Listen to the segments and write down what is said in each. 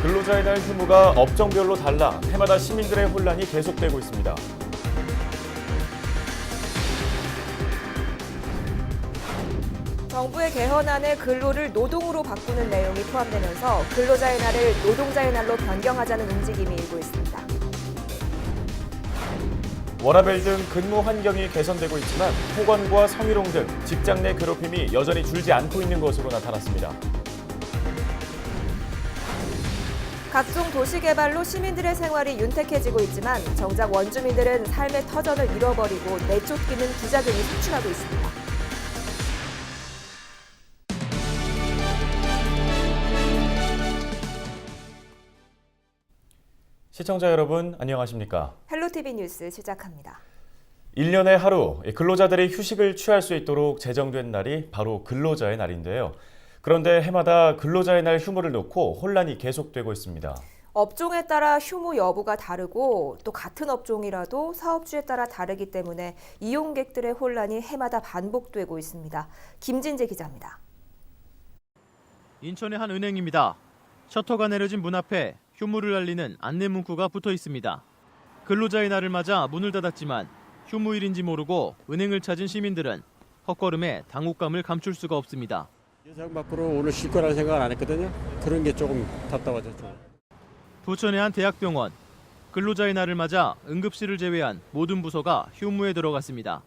근로자의 날 휴무가 업종별로 달라 해마다 시민들의 혼란이 계속되고 있습니다. 정부의 개헌안에 근로를 노동으로 바꾸는 내용이 포함되면서 근로자의 날을 노동자의 날로 변경하자는 움직임이 일고 있습니다. 워라밸 등 근무 환경이 개선되고 있지만 폭언과 성희롱 등 직장 내 괴롭힘이 여전히 줄지 않고 있는 것으로 나타났습니다. 각종 도시 개발로 시민들의 생활이 윤택해지고 있지만 정작 원주민들은 삶의 터전을 잃어버리고 내쫓기는 부작용이 속출하고 있습니다. 시청자 여러분, 안녕하십니까? 헬로티비 뉴스 시작합니다. 1년에 하루 근로자들이 휴식을 취할 수 있도록 제정된 날이 바로 근로자의 날인데요. 그런데 해마다 근로자의 날 휴무를 놓고 혼란이 계속되고 있습니다. 업종에 따라 휴무 여부가 다르고 또 같은 업종이라도 사업주에 따라 다르기 때문에 이용객들의 혼란이 해마다 반복되고 있습니다. 김진재 기자입니다. 인천의 한 은행입니다. 셔터가 내려진 문 앞에 휴무를 알리는 안내 문구가 붙어 있습니다. 근로자의 날을 맞아 문을 닫았지만 휴무일인지 모르고 은행을 찾은 시민들은 헛걸음에 당혹감을 감출 수가 없습니다. 예상 밖으로 오늘 쉴 거라는 생각을 안 했거든요. 그런 게 조금 답답하죠. 부천의 한 대학병원. 근로자의 날을 맞아 응급실을 제외한 모든 부서가 휴무에 들어갔습니다.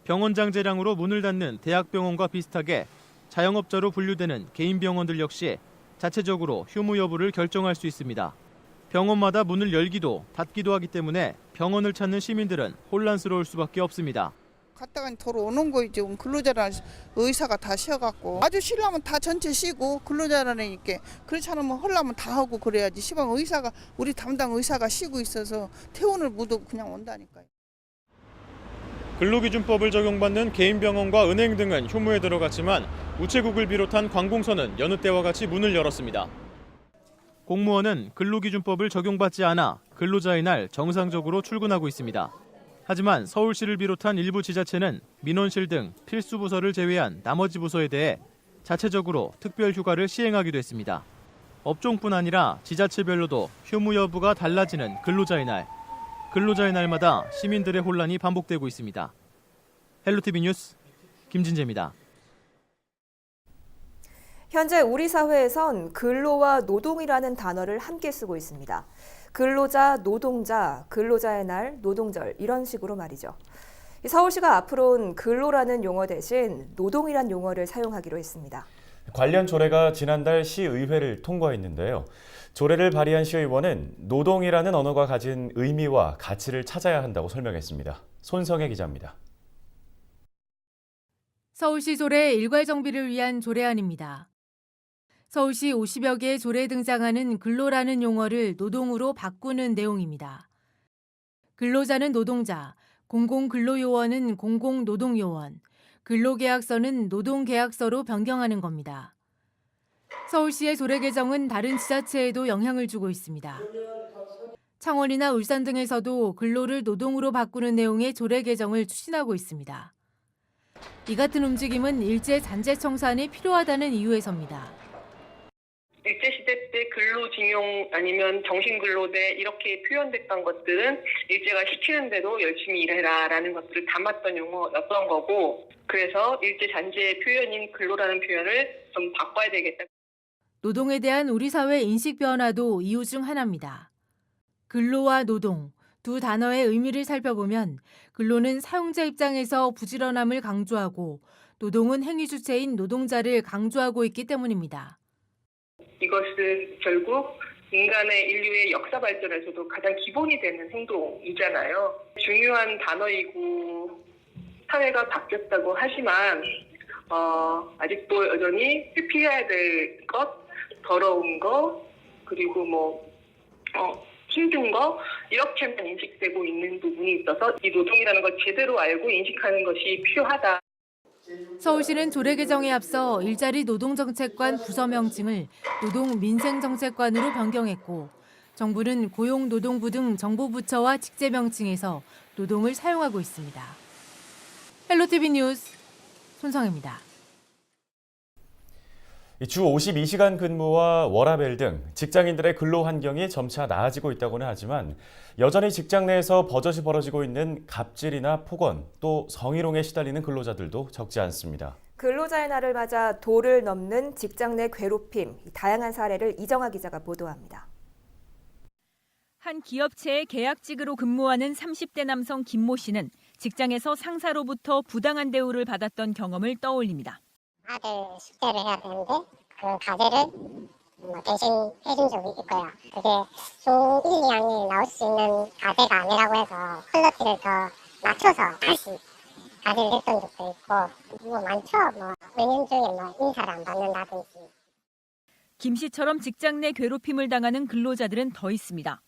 병원장 재량으로 문을 닫는 대학병원과 비슷하게 자영업자로 분류되는 개인 병원들 역시 자체적으로 휴무 여부를 결정할 수 있습니다. 병원마다 문을 열기도 닫기도 하기 때문에 병원을 찾는 시민들은 혼란스러울 수밖에 없습니다. 갔다가 돌아오는 거 이제 근로자라는 의사가 다 쉬어갖고 아주 쉬려면 다 전체 쉬고 근로자라니까 그렇지 않으면 하려면 다 하고 그래야지 시방 의사가 우리 담당 의사가 쉬고 있어서 퇴원을 못 하고 그냥 온다니까요. 근로기준법을 적용받는 개인병원과 은행 등은 휴무에 들어갔지만 우체국을 비롯한 관공서는 여느 때와 같이 문을 열었습니다. 공무원은 근로기준법을 적용받지 않아 근로자의 날 정상적으로 출근하고 있습니다. 하지만 서울시를 비롯한 일부 지자체는 민원실 등 필수 부서를 제외한 나머지 부서에 대해 자체적으로 특별 휴가를 시행하기도 했습니다. 업종뿐 아니라 지자체별로도 휴무 여부가 달라지는 근로자의 날. 근로자의 날마다 시민들의 혼란이 반복되고 있습니다. 헬로티비 뉴스 김진재입니다. 현재 우리 사회에선 근로와 노동이라는 단어를 함께 쓰고 있습니다. 근로자, 노동자, 근로자의 날, 노동절 이런 식으로 말이죠. 서울시가 앞으로는 근로라는 용어 대신 노동이란 용어를 사용하기로 했습니다. 관련 조례가 지난달 시의회를 통과했는데요. 조례를 발의한 시의원은 노동이라는 언어가 가진 의미와 가치를 찾아야 한다고 설명했습니다. 손성혜 기자입니다. 서울시 조례 일괄 정비를 위한 조례안입니다. 서울시 50여 개의 조례에 등장하는 근로라는 용어를 노동으로 바꾸는 내용입니다. 근로자는 노동자, 공공근로요원은 공공노동요원, 근로계약서는 노동계약서로 변경하는 겁니다. 서울시의 조례 개정은 다른 지자체에도 영향을 주고 있습니다. 창원이나 울산 등에서도 근로를 노동으로 바꾸는 내용의 조례 개정을 추진하고 있습니다. 이 같은 움직임은 일제 잔재 청산이 필요하다는 이유에서입니다. 일제시대 때 근로징용 아니면 정신근로대 이렇게 표현됐던 것들은 일제가 시키는 대로 열심히 일해라라는 것들을 담았던 용어였던 거고 그래서 일제 잔재의 표현인 근로라는 표현을 좀 바꿔야 되겠다. 노동에 대한 우리 사회 인식 변화도 이유 중 하나입니다. 근로와 노동, 두 단어의 의미를 살펴보면 근로는 사용자 입장에서 부지런함을 강조하고 노동은 행위 주체인 노동자를 강조하고 있기 때문입니다. 이것은 결국 인간의 인류의 역사 발전에서도 가장 기본이 되는 행동이잖아요. 중요한 단어이고 사회가 바뀌었다고 하지만 아직도 여전히 회피해야 될 것, 더러운 것, 그리고 힘든 거 이렇게만 인식되고 있는 부분이 있어서 이 노동이라는 걸 제대로 알고 인식하는 것이 필요하다. 서울시는 조례 개정에 앞서 일자리 노동정책관 부서 명칭을 노동민생정책관으로 변경했고 정부는 고용노동부 등 정부 부처와 직제 명칭에서 노동을 사용하고 있습니다. 헬로티비 뉴스 손성혜입니다. 주 52시간 근무와 워라밸 등 직장인들의 근로 환경이 점차 나아지고 있다고는 하지만 여전히 직장 내에서 버젓이 벌어지고 있는 갑질이나 폭언, 또 성희롱에 시달리는 근로자들도 적지 않습니다. 근로자의 날을 맞아 도를 넘는 직장 내 괴롭힘, 다양한 사례를 이정아 기자가 보도합니다. 한 기업체의 계약직으로 근무하는 30대 남성 김모 씨는 직장에서 상사로부터 부당한 대우를 받았던 경험을 떠올립니다. 아들 숙제를 해야 되는데 그 과제를 대신 해준 적이 있고요. 그게 중 1, 2학년이 나올 수 있는 과제가 아니라고 해서 퀄리티를 더 낮춰서 다시 과제를 했던 적도 있고 많죠. 몇 년 중에 인사를 안 받는다든지. 김 씨처럼 직장 내 괴롭힘을 당하는 근로자들은 더 있습니다.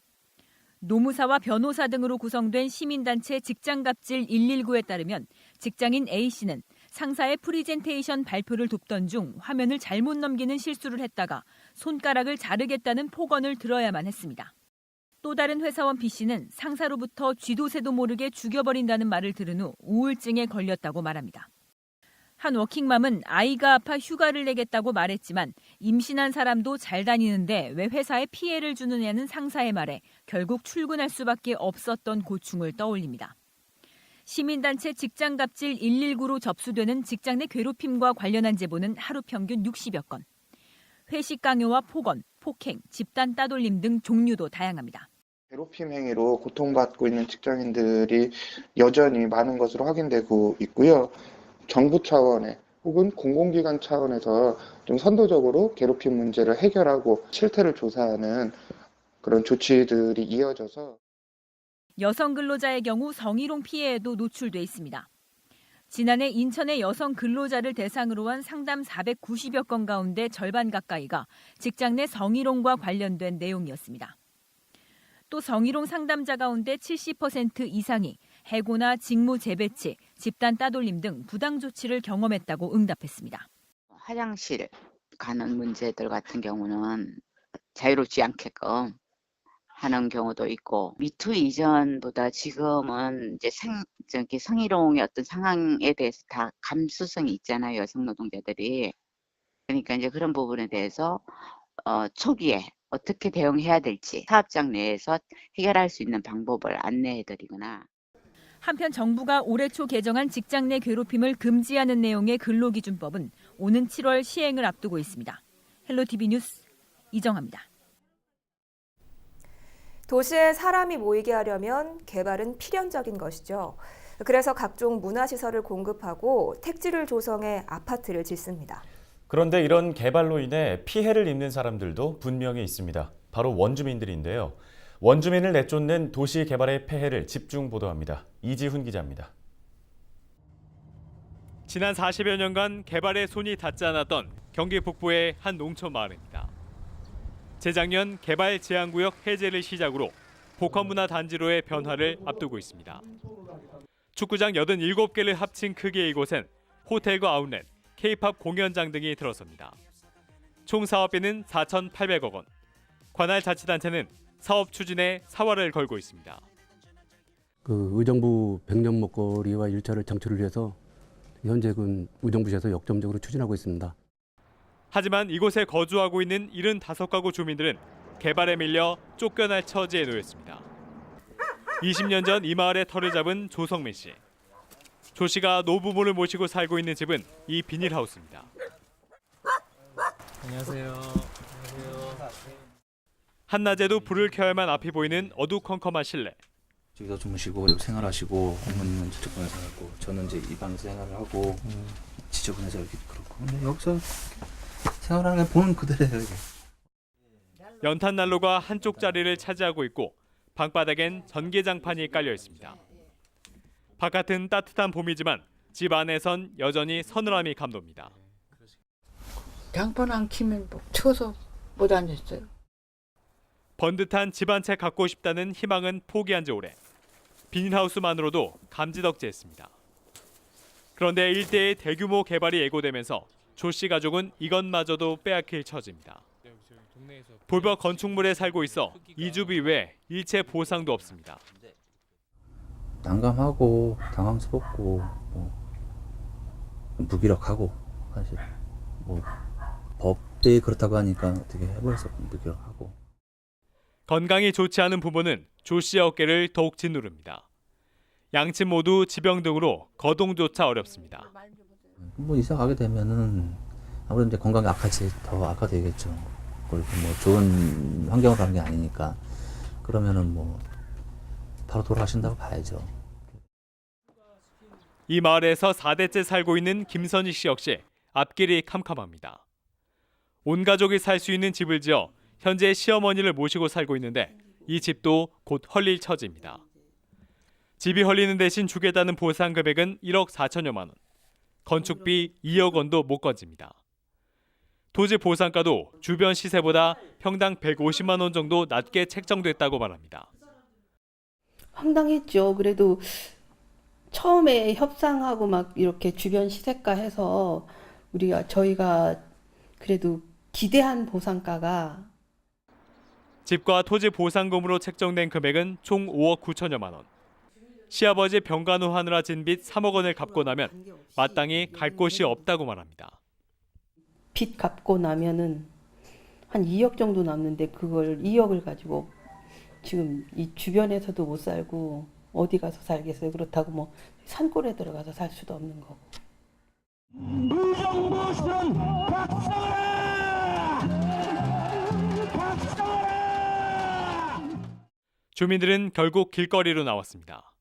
노무사와 변호사 등으로 구성된 시민단체 직장갑질 119에 따르면 직장인 A 씨는 상사의 프리젠테이션 발표를 돕던 중 화면을 잘못 넘기는 실수를 했다가 손가락을 자르겠다는 폭언을 들어야만 했습니다. 또 다른 회사원 B 씨는 상사로부터 쥐도 새도 모르게 죽여버린다는 말을 들은 후 우울증에 걸렸다고 말합니다. 한 워킹맘은 아이가 아파 휴가를 내겠다고 말했지만 임신한 사람도 잘 다니는데 왜 회사에 피해를 주느냐는 상사의 말에 결국 출근할 수밖에 없었던 고충을 떠올립니다. 시민단체 직장갑질 119로 접수되는 직장 내 괴롭힘과 관련한 제보는 하루 평균 60여 건. 회식 강요와 폭언, 폭행, 집단 따돌림 등 종류도 다양합니다. 괴롭힘 행위로 고통받고 있는 직장인들이 여전히 많은 것으로 확인되고 있고요. 정부 차원의 혹은 공공기관 차원에서 좀 선도적으로 괴롭힘 문제를 해결하고 실태를 조사하는 그런 조치들이 이어져서 여성 근로자의 경우 성희롱 피해에도 노출돼 있습니다. 지난해 인천의 여성 근로자를 대상으로 한 상담 490여 건 가운데 절반 가까이가 직장 내 성희롱과 관련된 내용이었습니다. 또 성희롱 상담자 가운데 70% 이상이 해고나 직무 재배치, 집단 따돌림 등 부당 조치를 경험했다고 응답했습니다. 화장실 가는 문제들 같은 경우는 자유롭지 않게끔 하는 경우도 있고 미투 이전보다 지금은 이제 성희롱의 어떤 상황에 대해서 다 감수성이 있잖아요, 여성 노동자들이. 그러니까 이제 그런 부분에 대해서 초기에 어떻게 대응해야 될지 사업장 내에서 해결할 수 있는 방법을 안내해드리거나. 한편 정부가 올해 초 개정한 직장 내 괴롭힘을 금지하는 내용의 근로기준법은 오는 7월 시행을 앞두고 있습니다. 헬로티비 뉴스 이정아입니다. 도시에 사람이 모이게 하려면 개발은 필연적인 것이죠. 그래서 각종 문화시설을 공급하고 택지를 조성해 아파트를 짓습니다. 그런데 이런 개발로 인해 피해를 입는 사람들도 분명히 있습니다. 바로 원주민들인데요. 원주민을 내쫓는 도시 개발의 폐해를 집중 보도합니다. 이지훈 기자입니다. 지난 40여 년간 개발에 손이 닿지 않았던 경기 북부의 한 농촌 마을입니다. 재작년 개발 제한구역 해제를 시작으로 복합문화 단지로의 변화를 앞두고 있습니다. 축구장 87개를 합친 크기의 이곳엔 호텔과 아웃렛, K-팝 공연장 등이 들어섭니다. 총 사업비는 4,800억 원. 관할 자치단체는 사업 추진에 사활을 걸고 있습니다. 의정부 100년 먹거리와 일자리 창출을 위해서 현재 의정부시에서 역점적으로 추진하고 있습니다. 하지만 이곳에 거주하고 있는 75가구 주민들은 개발에 밀려 쫓겨날 처지에 놓였습니다. 20년 전 이 마을에 터를 잡은 조성민 씨. 조 씨가 노부모를 모시고 살고 있는 집은 이 비닐하우스입니다. 안녕하세요. 한낮에도 불을 켜야만 앞이 보이는 어두컴컴한 실내. 여기서 주무시고 여기 생활하시고 어머님은 저쪽방에 생활하고 저는 이제 이 방에서 생활을 하고 지저분해서 이렇게 그렇고 근데 여기서 생활하는 게 보는 그대로예요. 이게. 연탄 난로가 한쪽 자리를 차지하고 있고 방바닥엔 전기장판이 깔려 있습니다. 바깥은 따뜻한 봄이지만 집 안에선 여전히 서늘함이 감돕니다. 장판 안 키면 추워서 못 앉았어요. 번듯한 집 한 채 갖고 싶다는 희망은 포기한 지 오래. 비닐하우스만으로도 감지덕지했습니다. 그런데 일대의 대규모 개발이 예고되면서 조 씨 가족은 이것마저도 빼앗길 처지입니다. 돌벽 건축물에 살고 있어 이주비 외 일체 보상도 없습니다. 난감하고 당황스럽고 무기력하고 사실 법 갑자기 그렇다고 하니까 어떻게 해보려서 묻기로 하고. 건강이 좋지 않은 부모는 조 씨의 어깨를 더욱 짓누릅니다. 양측 모두 지병 등으로 거동조차 어렵습니다. 뭐 이사 가게 되면은 아무래도 이제 건강이 더 악화되겠죠. 그리고 뭐 좋은 환경을 가는 게 아니니까. 그러면은 뭐 바로 돌아가신다고 봐야죠. 이 마을에서 4대째 살고 있는 김선희 씨 역시 앞길이 캄캄합니다. 온 가족이 살 수 있는 집을 지어 현재 시어머니를 모시고 살고 있는데 이 집도 곧 헐릴 처지입니다. 집이 헐리는 대신 주겠다는 보상 금액은 1억 4천여만 원, 건축비 2억 원도 못 건집니다. 토지 보상가도 주변 시세보다 평당 150만 원 정도 낮게 책정됐다고 말합니다. 황당했죠. 그래도 처음에 협상하고 막 이렇게 주변 시세가 해서 저희가 그래도 기대한 보상가가 집과 토지 보상금으로 책정된 금액은 총 5억 9천여만 원. 시아버지 병간호 하느라 진 빚 3억 원을 갚고 나면 마땅히 갈 곳이 없다고 말합니다. 빚 갚고 나면은 한 2억 정도 남는데 그걸 2억을 가지고 지금 이 주변에서도 못 살고 어디 가서 살겠어요. 그렇다고 뭐 산골에 들어가서 살 수도 없는 거고. 무정부 실은 박살아! 박살아! 주민들은 결국 길거리로 나왔습니다.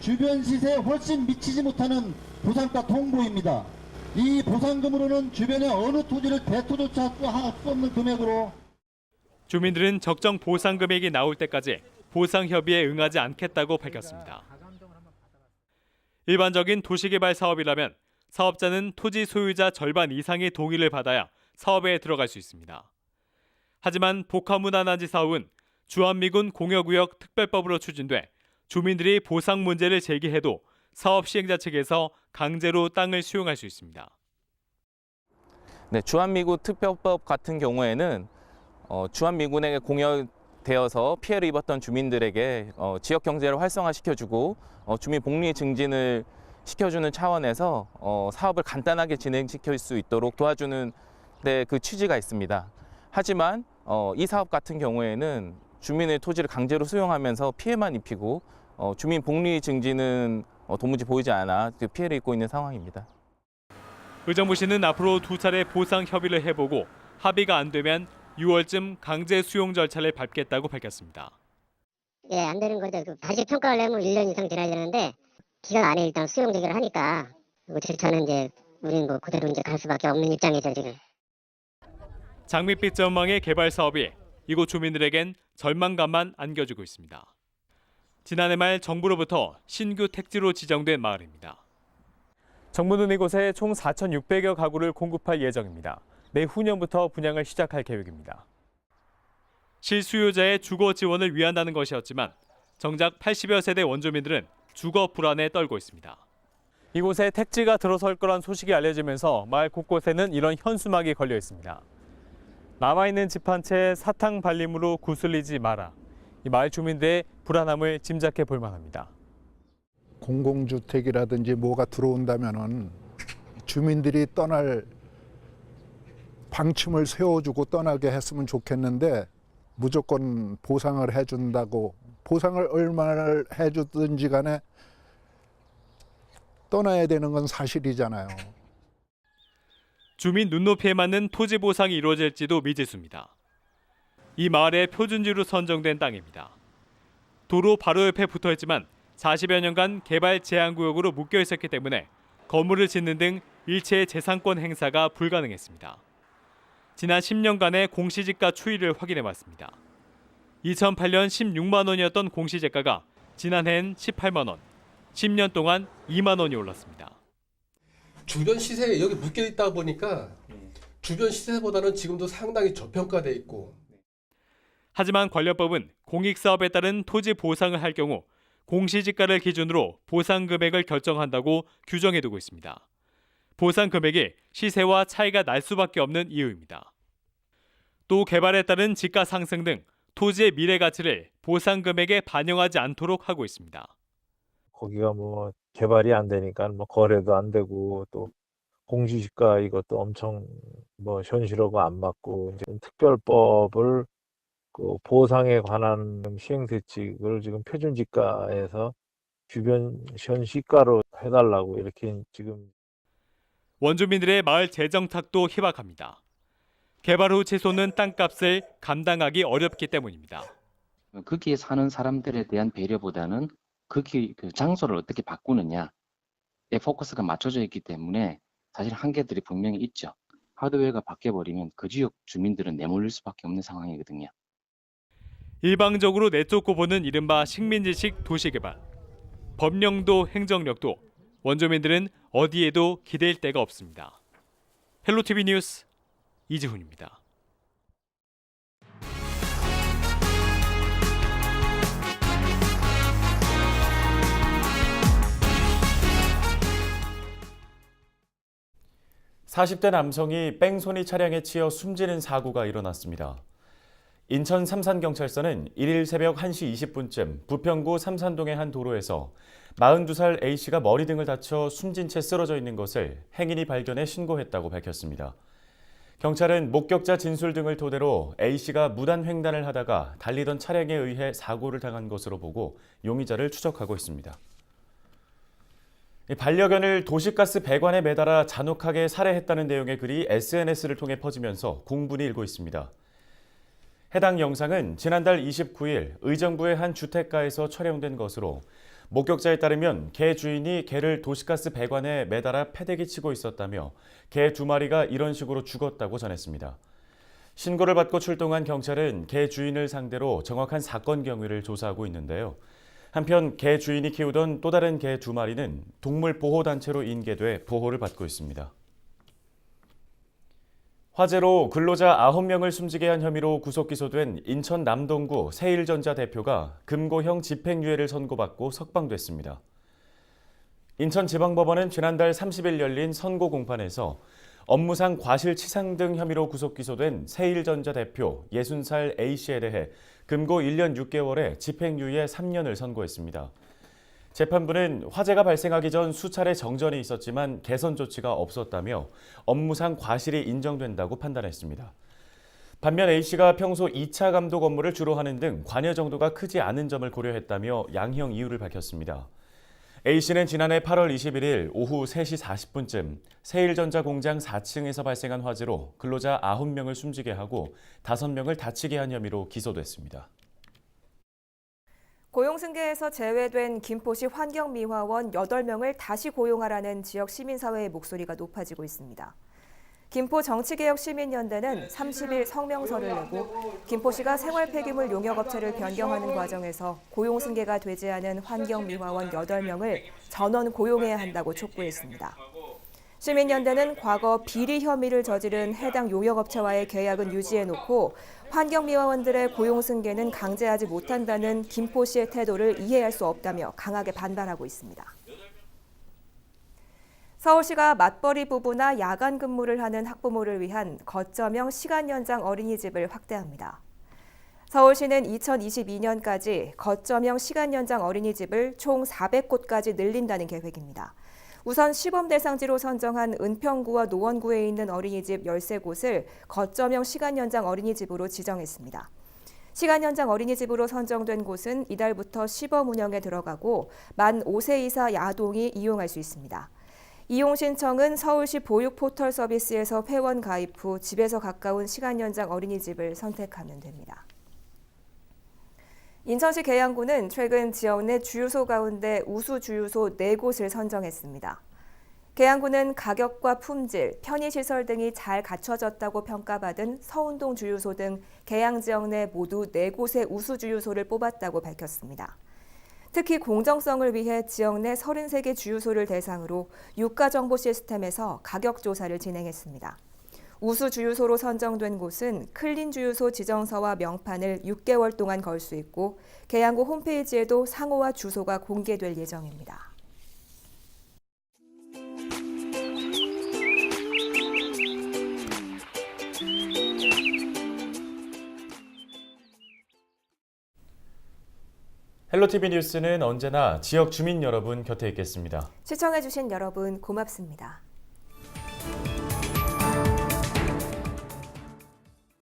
주변 시세에 훨씬 미치지 못하는 보상가 통보입니다. 이 보상금으로는 주변의 어느 토지를 대토조차 할 수 없는 금액으로 주민들은 적정 보상 금액이 나올 때까지 보상 협의에 응하지 않겠다고 밝혔습니다. 일반적인 도시개발 사업이라면 사업자는 토지 소유자 절반 이상의 동의를 받아야 사업에 들어갈 수 있습니다. 하지만 복합문화단지 사업은 주한미군 공여구역 특별법으로 추진돼 주민들이 보상 문제를 제기해도 사업 시행자 측에서 강제로 땅을 수용할 수 있습니다. 네, 주한미군 특별법 같은 경우에는 주한미군에게 공여되어서 피해를 입었던 주민들에게 지역 경제를 활성화시켜주고 주민 복리 증진을 시켜주는 차원에서 사업을 간단하게 진행시킬 수 있도록 도와주는 데 그 취지가 있습니다. 하지만 이 사업 같은 경우에는 주민의 토지를 강제로 수용하면서 피해만 입히고 주민 복리 증진은 도무지 보이지 않아 피해를 입고 있는 상황입니다. 의정부시는 앞으로 2차례 보상 협의를 해보고 합의가 안 되면 6월쯤 강제 수용 절차를 밟겠다고 밝혔습니다. 예, 안 되는 거죠. 다시 평가를 내면 1년 이상 지나야 되는데 기간 안에 일단 수용 제기를 하니까 그 절차는 이제 우리는 뭐 그대로 이제 갈 수밖에 없는 입장이죠 지금. 장밋빛 전망의 개발 사업이 이곳 주민들에겐 절망감만 안겨주고 있습니다. 지난해 말 정부로부터 신규 택지로 지정된 마을입니다. 정부는 이곳에 총 4,600여 가구를 공급할 예정입니다. 내후년부터 분양을 시작할 계획입니다. 실수요자의 주거 지원을 위한다는 것이었지만 정작 80여 세대 원주민들은 주거 불안에 떨고 있습니다. 이곳에 택지가 들어설 거란 소식이 알려지면서 마을 곳곳에는 이런 현수막이 걸려 있습니다. 남아있는 집 한 채 사탕 발림으로 구슬리지 마라. 이 마을 주민들의 불안함을 짐작해 볼 만합니다. 공공주택이라든지 뭐가 들어온다면은 주민들이 떠날 방침을 세워주고 떠나게 했으면 좋겠는데 무조건 보상을 해준다고 보상을 얼마를 해주든지 간에 떠나야 되는 건 사실이잖아요. 주민 눈높이에 맞는 토지 보상이 이루어질지도 미지수입니다. 이 마을의 표준지로 선정된 땅입니다. 도로 바로 옆에 붙어있지만 40여 년간 개발 제한구역으로 묶여 있었기 때문에 건물을 짓는 등 일체의 재산권 행사가 불가능했습니다. 지난 10년간의 공시지가 추이를 확인해봤습니다. 2008년 16만 원이었던 공시지가가 지난해엔 18만 원, 10년 동안 2만 원이 올랐습니다. 주변 시세에 여기 묶여 있다 보니까 주변 시세보다는 지금도 상당히 저평가돼 있고. 하지만 관련법은 공익사업에 따른 토지 보상을 할 경우 공시지가를 기준으로 보상 금액을 결정한다고 규정해두고 있습니다. 보상 금액이 시세와 차이가 날 수밖에 없는 이유입니다. 또 개발에 따른 지가 상승 등 토지의 미래 가치를 보상 금액에 반영하지 않도록 하고 있습니다. 거기가 뭐 개발이 안 되니까 뭐 거래도 안 되고 또 공시지가 이것도 엄청 뭐 현실하고 안 맞고 이제 특별법을 그 보상에 관한 시행세칙을 지금 표준지가에서 주변 현시가로 해달라고 이렇게 지금. 원주민들의 마을 재정착도 희박합니다. 개발 후 채소는 땅값을 감당하기 어렵기 때문입니다. 거기에 사는 사람들에 대한 배려보다는 거기 그 장소를 어떻게 바꾸느냐에 포커스가 맞춰져 있기 때문에 사실 한계들이 분명히 있죠. 하드웨어가 바뀌어버리면 그 지역 주민들은 내몰릴 수밖에 없는 상황이거든요. 일방적으로 내쫓고 보는 이른바 식민지식 도시개발. 법령도 행정력도 원주민들은 어디에도 기댈 데가 없습니다. 헬로티비 뉴스 이지훈입니다. (40대) 남성이 뺑소니 차량에 치여 숨지는 사고가 일어났습니다. 인천 삼산경찰서는 1일 새벽 1시 20분쯤 부평구 삼산동의 한 도로에서 42살 A씨가 머리 등을 다쳐 숨진 채 쓰러져 있는 것을 행인이 발견해 신고했다고 밝혔습니다. 경찰은 목격자 진술 등을 토대로 A씨가 무단 횡단을 하다가 달리던 차량에 의해 사고를 당한 것으로 보고 용의자를 추적하고 있습니다. 반려견을 도시가스 배관에 매달아 잔혹하게 살해했다는 내용의 글이 SNS를 통해 퍼지면서 공분이 일고 있습니다. 해당 영상은 지난달 29일 의정부의 한 주택가에서 촬영된 것으로 목격자에 따르면 개 주인이 개를 도시가스 배관에 매달아 패대기 치고 있었다며 개 2마리가 이런 식으로 죽었다고 전했습니다. 신고를 받고 출동한 경찰은 개 주인을 상대로 정확한 사건 경위를 조사하고 있는데요. 한편 개 주인이 키우던 또 다른 개 2마리는 동물보호단체로 인계돼 보호를 받고 있습니다. 화재로 근로자 9명을 숨지게 한 혐의로 구속 기소된 인천 남동구 세일전자 대표가 금고형 집행유예를 선고받고 석방됐습니다. 인천지방법원은 지난달 30일 열린 선고 공판에서 업무상 과실치상 등 혐의로 구속 기소된 세일전자 대표 60살 A씨에 대해 금고 1년 6개월에 집행유예 3년을 선고했습니다. 재판부는 화재가 발생하기 전 수차례 정전이 있었지만 개선 조치가 없었다며 업무상 과실이 인정된다고 판단했습니다. 반면 A씨가 평소 2차 감독 업무를 주로 하는 등 관여 정도가 크지 않은 점을 고려했다며 양형 이유를 밝혔습니다. A씨는 지난해 8월 21일 오후 3시 40분쯤 세일전자 공장 4층에서 발생한 화재로 근로자 9명을 숨지게 하고 5명을 다치게 한 혐의로 기소됐습니다. 고용승계에서 제외된 김포시 환경미화원 8명을 다시 고용하라는 지역 시민사회의 목소리가 높아지고 있습니다. 김포정치개혁시민연대는 30일 성명서를 내고 김포시가 생활폐기물 용역업체를 변경하는 과정에서 고용승계가 되지 않은 환경미화원 8명을 전원 고용해야 한다고 촉구했습니다. 시민연대는 과거 비리 혐의를 저지른 해당 용역업체와의 계약은 유지해놓고 환경미화원들의 고용승계는 강제하지 못한다는 김포시의 태도를 이해할 수 없다며 강하게 반발하고 있습니다. 서울시가 맞벌이 부부나 야간 근무를 하는 학부모를 위한 거점형 시간연장 어린이집을 확대합니다. 서울시는 2022년까지 거점형 시간연장 어린이집을 총 400곳까지 늘린다는 계획입니다. 우선 시범 대상지로 선정한 은평구와 노원구에 있는 어린이집 13곳을 거점형 시간연장 어린이집으로 지정했습니다. 시간연장 어린이집으로 선정된 곳은 이달부터 시범 운영에 들어가고 만 5세 이사 아동이 이용할 수 있습니다. 이용 신청은 서울시 보육 포털 서비스에서 회원 가입 후 집에서 가까운 시간연장 어린이집을 선택하면 됩니다. 인천시 계양구는 최근 지역 내 주유소 가운데 우수 주유소 4곳을 선정했습니다. 계양구는 가격과 품질, 편의시설 등이 잘 갖춰졌다고 평가받은 서운동 주유소 등 계양 지역 내 모두 4곳의 우수 주유소를 뽑았다고 밝혔습니다. 특히 공정성을 위해 지역 내 33개 주유소를 대상으로 유가정보 시스템에서 가격 조사를 진행했습니다. 우수 주유소로 선정된 곳은 클린 주유소 지정서와 명판을 6개월 동안 걸 수 있고 계양구 홈페이지에도 상호와 주소가 공개될 예정입니다. 헬로티비 뉴스는 언제나 지역 주민 여러분 곁에 있겠습니다. 시청해주신 여러분 고맙습니다.